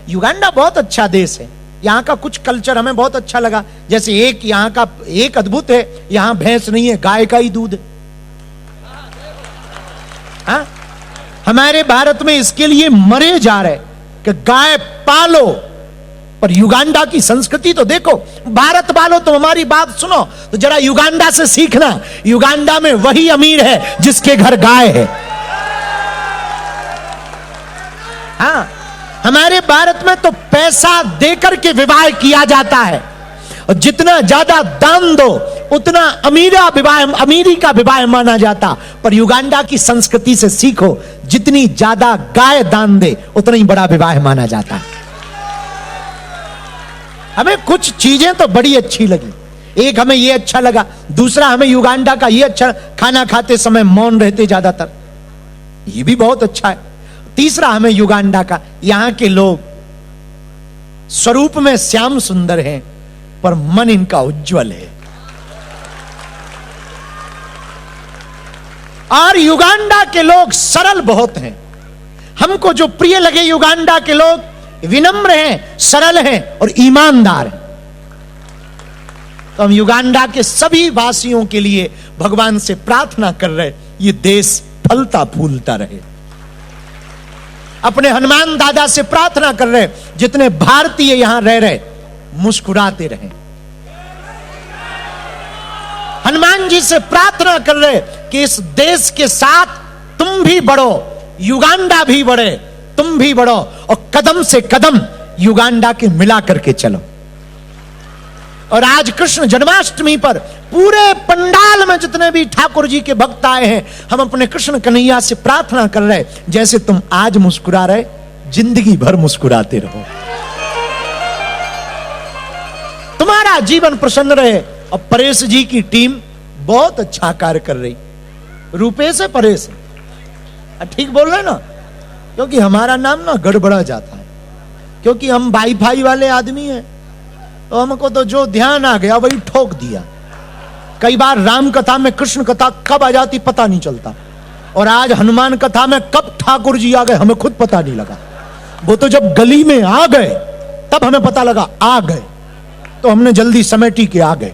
Uganda बहुत अच्छा देश है, यहाँ का कुछ कल्चर हमें बहुत अच्छा लगा। जैसे एक यहाँ का एक अद्भुत है, यहाँ भैंस नहीं है, गाय का ही दूध है। हाँ? हमारे भारत में इसके लिए मरे जा रहे कि गाय पालो, पर युगांडा की संस्कृति तो देखो। भारत वालों तुम हमारी बात सुनो तो जरा युगांडा से सीखना। युगांडा में वही अमीर है जिसके घर गाय है। हाँ, हमारे भारत में तो पैसा देकर के विवाह किया जाता है, और जितना ज्यादा दान दो उतना अमीरी का विवाह माना जाता। पर युगांडा की संस्कृति से सीखो, जितनी ज्यादा गाय दान दे उतना ही बड़ा विवाह माना जाता है। हमें कुछ चीजें तो बड़ी अच्छी लगी। एक हमें ये अच्छा लगा, दूसरा हमें युगांडा का ये अच्छा, खाना खाते समय मौन रहते ज्यादातर, ये भी बहुत अच्छा है। तीसरा हमें युगांडा का, यहां के लोग स्वरूप में श्याम सुंदर हैं पर मन इनका उज्जवल है। और युगांडा के लोग सरल बहुत हैं। हमको जो प्रिय लगे, युगांडा के लोग विनम्र हैं, सरल हैं और ईमानदार हैं। तो हम युगांडा के सभी वासियों के लिए भगवान से प्रार्थना कर रहे, ये देश फलता फूलता रहे। अपने हनुमान दादा से प्रार्थना कर रहे, जितने भारतीय यहां रह रहे मुस्कुराते रहे। हनुमान जी से प्रार्थना कर रहे कि इस देश के साथ तुम भी बढ़ो, युगांडा भी बढ़े, तुम भी बढ़ो, और कदम से कदम युगांडा के मिला करके चलो। और आज कृष्ण जन्माष्टमी पर पूरे पंडाल में जितने भी ठाकुर जी के भक्त आए हैं, हम अपने कृष्ण कन्हैया से प्रार्थना कर रहे, जैसे तुम आज मुस्कुरा रहे, जिंदगी भर मुस्कुराते रहो, तुम्हारा जीवन प्रसन्न रहे। और परेश जी की टीम बहुत अच्छा कार्य कर रही। रूपेश है परेश, ठीक बोल रहे ना, क्योंकि हमारा नाम ना गड़बड़ा जाता है, क्योंकि हम वाईफाई वाले आदमी हैं, तो हमको तो जो ध्यान आ गया वही ठोक दिया। कई बार राम कथा में कृष्ण कथा कब आ जाती पता नहीं चलता, और आज हनुमान कथा में कब ठाकुर जी आ गए हमें खुद पता नहीं लगा। वो तो जब गली में आ गए तब हमें पता लगा आ गए, तो हमने जल्दी समेटी के आ गए।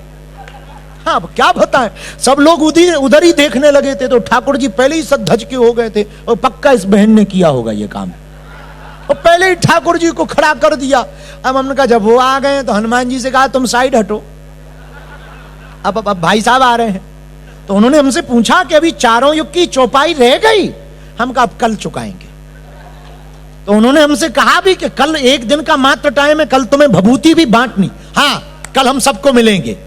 हाँ, अब क्या बताएं, सब लोग उधर ही देखने लगे थे, तो ठाकुर जी पहले ही सधज के हो गए थे, और पक्का इस बहन ने किया होगा ये काम, और पहले ही ठाकुर जी को खड़ा कर दिया। अब हमने कहा जब वो आ गए तो हनुमान जी से कहा तुम साइड हटो, अब भाई साहब आ रहे हैं। तो उन्होंने हमसे पूछा कि अभी चारों युग की चौपाई रह गई। हम कहा अब कल चुकाएंगे। तो उन्होंने हमसे कहा भी कि कल एक दिन का मात्र टाइम है, कल तुम्हें भभूति भी बांटनी। हाँ, कल हम सबको मिलेंगे,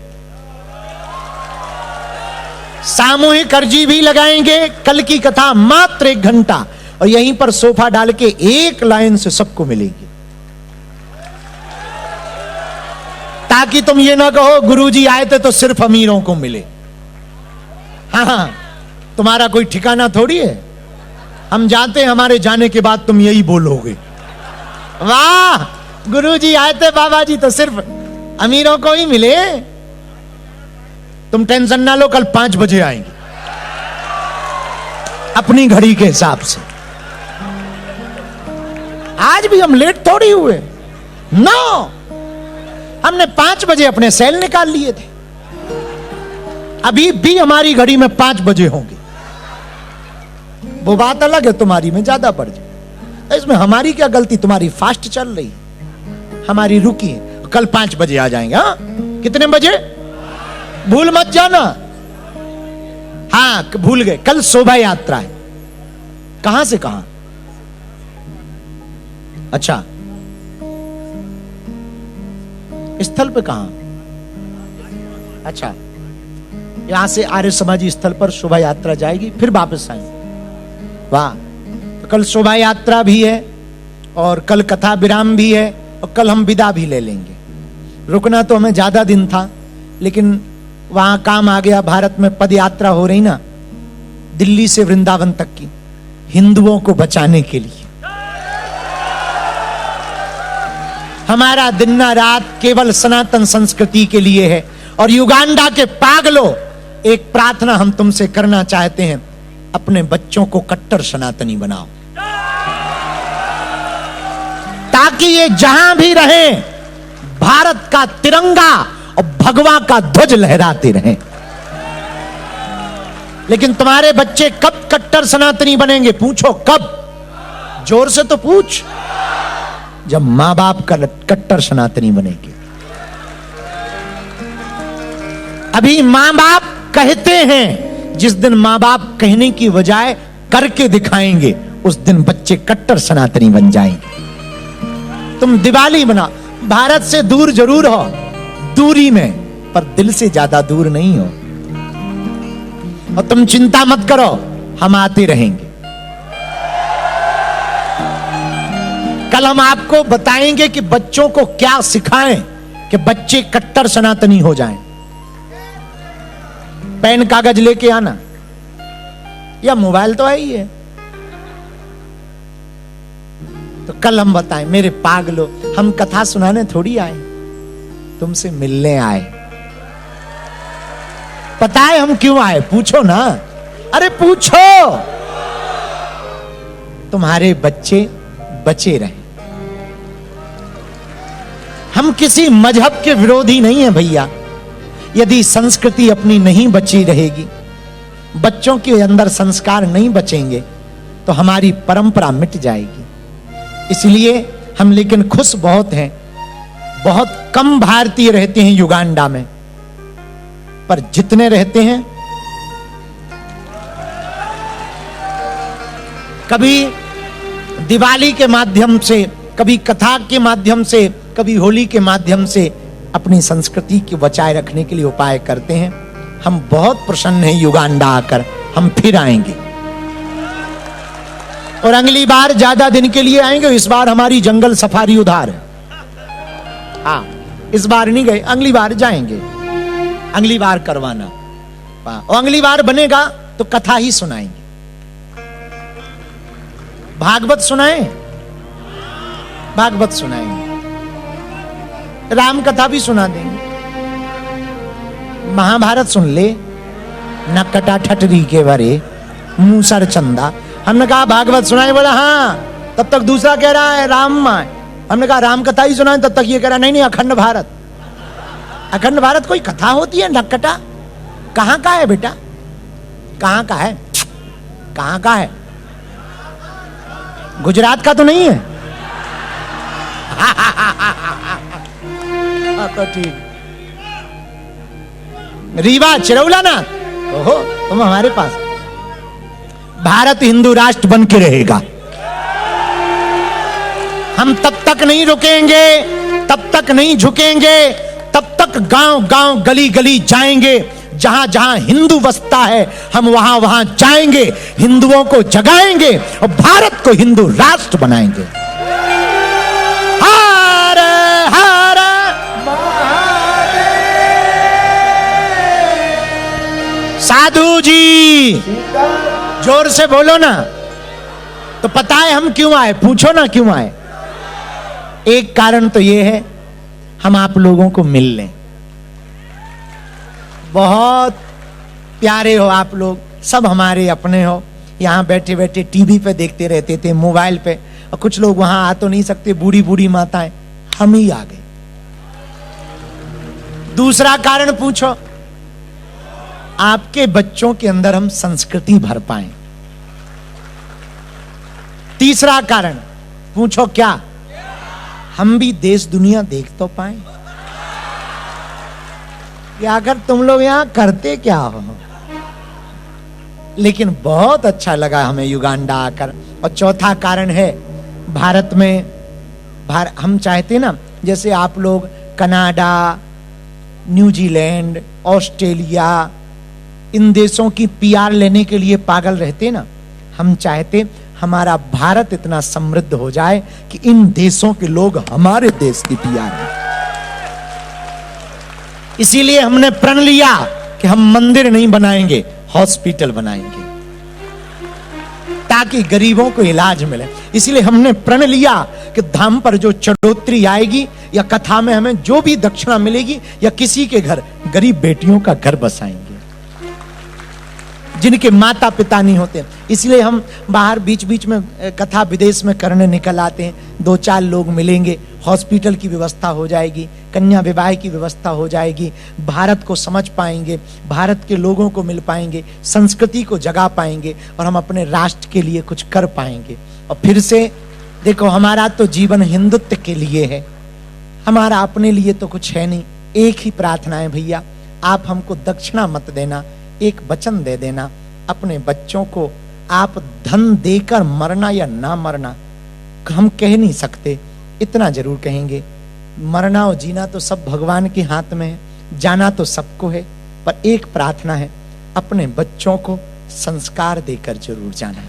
सामूहिक अर्जी भी लगाएंगे। कल की कथा मात्र 1 घंटा, और यहीं पर सोफा डाल के एक लाइन से सबको मिलेगी, ताकि तुम ये ना कहो गुरुजी आए थे तो सिर्फ अमीरों को मिले। हाँ, तुम्हारा कोई ठिकाना थोड़ी है। हम जानते हैं हमारे जाने के बाद तुम यही बोलोगे, वाह गुरुजी आए थे बाबा जी तो सिर्फ अमीरों को ही मिले। तुम टेंशन ना लो, कल 5 बजे आएंगे अपनी घड़ी के हिसाब से। आज भी हम लेट थोड़ी हुए, नो, हमने 5 बजे अपने सेल निकाल लिए थे। अभी भी हमारी घड़ी में 5 बजे होंगे। वो बात अलग है, तुम्हारी में ज्यादा बढ़ जाए, इसमें हमारी क्या गलती। तुम्हारी फास्ट चल रही, हमारी रुकी है। कल 5 बजे आ जाएंगे। हाँ, कितने बजे भूल मत जाना। हाँ, भूल गए, कल शोभा यात्रा है। कहां से कहां? अच्छा, स्थल पे कहां? अच्छा, यहां से आर्य समाजी स्थल पर शोभा यात्रा जाएगी, फिर वापस आएंगे। वाह, तो कल शोभा यात्रा भी है, और कल कथा विराम भी है, और कल हम विदा भी ले लेंगे। रुकना तो हमें ज्यादा दिन था, लेकिन वहां काम आ गया। भारत में पद यात्रा हो रही ना, दिल्ली से वृंदावन तक की, हिंदुओं को बचाने के लिए। हमारा दिन ना रात केवल सनातन संस्कृति के लिए है। और युगांडा के पागलों, एक प्रार्थना हम तुमसे करना चाहते हैं, अपने बच्चों को कट्टर सनातनी बनाओ, ताकि ताकि ये जहां भी रहे भारत का तिरंगा और भगवा का ध्वज लहराते रहें। लेकिन तुम्हारे बच्चे कब कट्टर सनातनी बनेंगे? पूछो कब? जोर से तो पूछ। जब मां बाप का कट्टर सनातनी बनेंगे। अभी मां बाप कहते हैं, जिस दिन मां बाप कहने की बजाय करके दिखाएंगे, उस दिन बच्चे कट्टर सनातनी बन जाएंगे। तुम दिवाली मनाओ, भारत से दूर जरूर हो, दूरी में, पर दिल से ज्यादा दूर नहीं हो। और तुम चिंता मत करो, हम आते रहेंगे। कल हम आपको बताएंगे कि बच्चों को क्या सिखाएं कि बच्चे कट्टर सनातनी हो जाएं। पेन कागज लेके आना, या मोबाइल तो है ही है। तो कल हम बताएं, मेरे पागलो, हम कथा सुनाने थोड़ी आए, तुमसे मिलने आए। पता है हम क्यों आए? पूछो ना, अरे पूछो। तुम्हारे बच्चे बचे रहे। हम किसी मजहब के विरोधी नहीं है भैया। यदि संस्कृति अपनी नहीं बची रहेगी, बच्चों के अंदर संस्कार नहीं बचेंगे, तो हमारी परंपरा मिट जाएगी। इसलिए हम लेकिन खुश बहुत हैं। बहुत कम भारतीय रहते हैं युगांडा में, पर जितने रहते हैं, कभी दिवाली के माध्यम से, कभी कथा के माध्यम से, कभी होली के माध्यम से अपनी संस्कृति को बचाए रखने के लिए उपाय करते हैं। हम बहुत प्रसन्न हैं युगांडा आकर। हम फिर आएंगे और अगली बार ज्यादा दिन के लिए आएंगे। इस बार हमारी जंगल सफारी उधार है। हाँ, इस बार नहीं गए, अगली बार जाएंगे। अगली बार करवाना, और अगली बार बनेगा तो कथा ही सुनाएंगे। भागवत सुनाएं, भागवत सुनाएंगे, राम कथा भी सुना देंगे, महाभारत सुन ले। न कटा ठटरी के भरे मूसर चंदा। हमने कहा भागवत सुनाए, बोला हाँ। तब तक दूसरा कह रहा है राम माए। हमने कहा राम कथा ही सुनाए, तब तक ये कह रहा नहीं नहीं अखंड भारत। अखंड भारत कोई कथा होती है? नकटा कहां का है बेटा? कहां का है? कहां का है? गुजरात का तो नहीं है। तो ठीक, रीवा चिरौला ना। ओहो, तुम हमारे पास। भारत हिंदू राष्ट्र बन के रहेगा। हम तब तक नहीं रुकेंगे, तब तक नहीं झुकेंगे, तब तक गांव गांव गली गली जाएंगे। जहां जहां हिंदू बसता है, हम वहां वहां जाएंगे, हिंदुओं को जगाएंगे और भारत को हिंदू राष्ट्र बनाएंगे। हर हर साधु जी, जोर से बोलो ना। तो पता है हम क्यों आए? पूछो ना क्यों आए? एक कारण तो यह है, हम आप लोगों को मिल लें। बहुत प्यारे हो आप लोग, सब हमारे अपने हो। यहां बैठे बैठे टीवी पे देखते रहते थे, मोबाइल पे, और कुछ लोग वहां आ तो नहीं सकते, बूढ़ी बूढ़ी माताएं। हम ही आ गए। दूसरा कारण पूछो, आपके बच्चों के अंदर हम संस्कृति भर पाए। तीसरा कारण पूछो क्या? हम भी देश दुनिया देख तो पाए। या अगर तुम लोग यहां करते क्या हो? लेकिन बहुत अच्छा लगा हमें युगांडा आकर। और चौथा कारण है, भारत में हम चाहते ना, जैसे आप लोग कनाडा, न्यूजीलैंड, ऑस्ट्रेलिया, इन देशों की पीआर लेने के लिए पागल रहते ना, हम चाहते हमारा भारत इतना समृद्ध हो जाए कि इन देशों के लोग हमारे देश की पीआर लें। इसीलिए हमने प्रण लिया कि हम मंदिर नहीं बनाएंगे, हॉस्पिटल बनाएंगे, ताकि गरीबों को इलाज मिले। इसीलिए हमने प्रण लिया कि धाम पर जो चढ़ोतरी आएगी, या कथा में हमें जो भी दक्षिणा मिलेगी, या किसी के घर गरीब बेटियों का घर बसाएंगे। जिनके माता पिता नहीं होते। इसलिए हम बाहर बीच बीच में कथा विदेश में करने निकल आते हैं। 2-4 लोग मिलेंगे, हॉस्पिटल की व्यवस्था हो जाएगी, कन्या विवाह की व्यवस्था हो जाएगी, भारत को समझ पाएंगे, भारत के लोगों को मिल पाएंगे, संस्कृति को जगा पाएंगे और हम अपने राष्ट्र के लिए कुछ कर पाएंगे। और फिर से देखो, हमारा तो जीवन हिंदुत्व के लिए है, हमारा अपने लिए तो कुछ है नहीं। एक ही प्रार्थना है भैया, आप हमको दक्षिणा मत देना, एक वचन दे देना, अपने बच्चों को आप धन देकर मरना या ना मरना हम कह नहीं सकते, इतना जरूर कहेंगे, मरना और जीना तो सब भगवान के हाथ में है, जाना तो सबको है, पर एक प्रार्थना है, अपने बच्चों को संस्कार देकर जरूर जाना।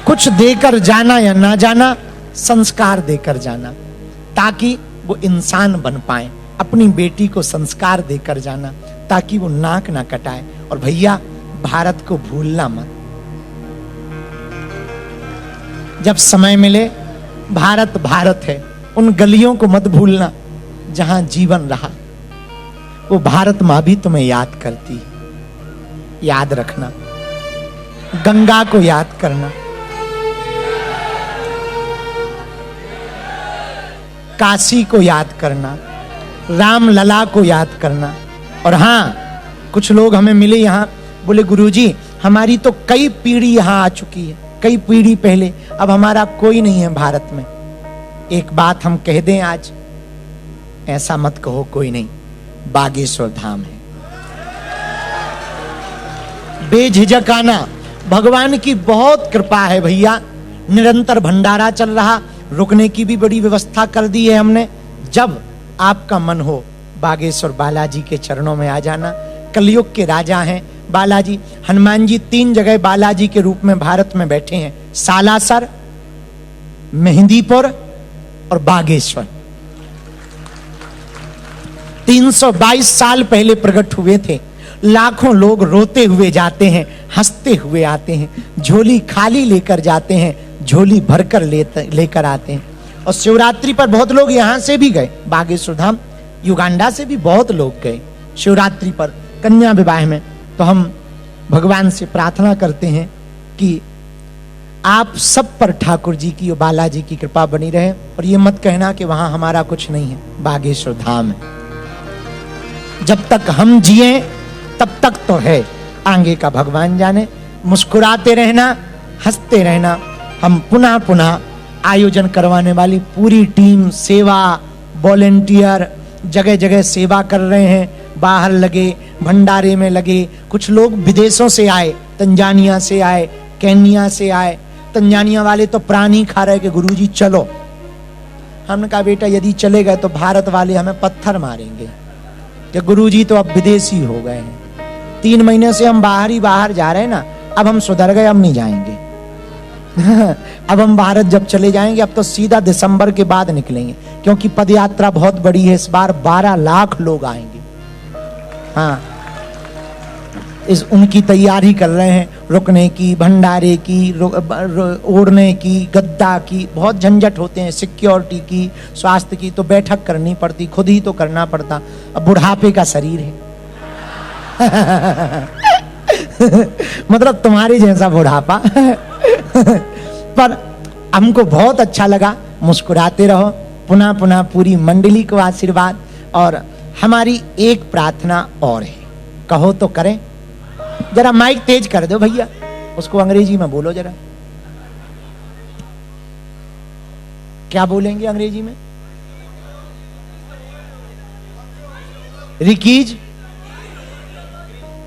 कुछ देकर जाना या ना जाना, संस्कार देकर जाना, ताकि वो इंसान बन पाए। अपनी बेटी को संस्कार देकर जाना ताकि वो नाक ना कटाए। और भैया, भारत को भूलना मत। जब समय मिले, भारत भारत है, उन गलियों को मत भूलना जहां जीवन रहा। वो भारत माँ भी तुम्हें याद करती है, याद रखना। गंगा को याद करना, काशी को याद करना, राम लला को याद करना। और हाँ, कुछ लोग हमें मिले यहाँ, बोले गुरुजी हमारी तो कई पीढ़ी यहाँ आ चुकी है, कई पीढ़ी पहले, अब हमारा कोई नहीं है भारत में। एक बात हम कह दें आज, ऐसा मत कहो कोई नहीं, बागेश्वर धाम है, बेझिझक आना। भगवान की बहुत कृपा है भैया, निरंतर भंडारा चल रहा, रुकने की भी बड़ी व्यवस्था कर दी है हमने। जब आपका मन हो, बागेश्वर बालाजी के चरणों में आ जाना। कलयुग के राजा हैं बालाजी। हनुमान जी 3 जगह बालाजी के रूप में भारत में बैठे हैं, सालासर, मेहंदीपुर और बागेश्वर। 322 साल पहले प्रकट हुए थे। लाखों लोग रोते हुए जाते हैं, हंसते हुए आते हैं, झोली खाली लेकर जाते हैं, झोली भरकर लेकर आते हैं। और शिवरात्रि पर बहुत लोग यहां से भी गए, बागेश्वर धाम, युगांडा से भी बहुत लोग गए शिवरात्रि पर कन्या विवाह में। तो हम भगवान से प्रार्थना करते हैं कि आप सब पर ठाकुर जी की और बालाजी की कृपा बनी रहे। और ये मत कहना कि वहां हमारा कुछ नहीं है, बागेश्वर धाम है। जब तक हम जिए तब तक तो है, आगे का भगवान जाने। मुस्कुराते रहना, हंसते रहना। हम पुनः पुनः आयोजन करवाने वाली पूरी टीम, सेवा, वॉलेंटियर जगह जगह सेवा कर रहे हैं, बाहर लगे, भंडारे में लगे। कुछ लोग विदेशों से आए, तंजानिया से आए, केन्या से आए। तंजानिया वाले तो प्राण ही खा रहे कि गुरुजी चलो। हमने कहा बेटा यदि चले गए तो भारत वाले हमें पत्थर मारेंगे कि गुरुजी तो अब विदेशी हो गए हैं। 3 महीने से हम बाहर ही बाहर जा रहे हैं ना, अब हम सुधर गए, अब नहीं जाएंगे। अब हम भारत जब चले जाएंगे, अब तो सीधा दिसंबर के बाद निकलेंगे, क्योंकि पदयात्रा बहुत बड़ी है। इस बार 12 लाख लोग आएंगे। हाँ, उनकी तैयारी कर रहे हैं, रुकने की, भंडारे की, ओढ़ने की, गद्दा की, बहुत झंझट होते हैं, सिक्योरिटी की, स्वास्थ्य की, तो बैठक करनी पड़ती, खुद ही तो करना पड़ता। अब बुढ़ापे का शरीर है मतलब तुम्हारे जैसा बुढ़ापा पर हमको बहुत अच्छा लगा। मुस्कुराते रहो। पुनः पुनः पूरी मंडली को आशीर्वाद। और हमारी एक प्रार्थना और है, कहो तो करें। जरा माइक तेज कर दो भैया, उसको अंग्रेजी में बोलो जरा। क्या बोलेंगे अंग्रेजी में? रिकीज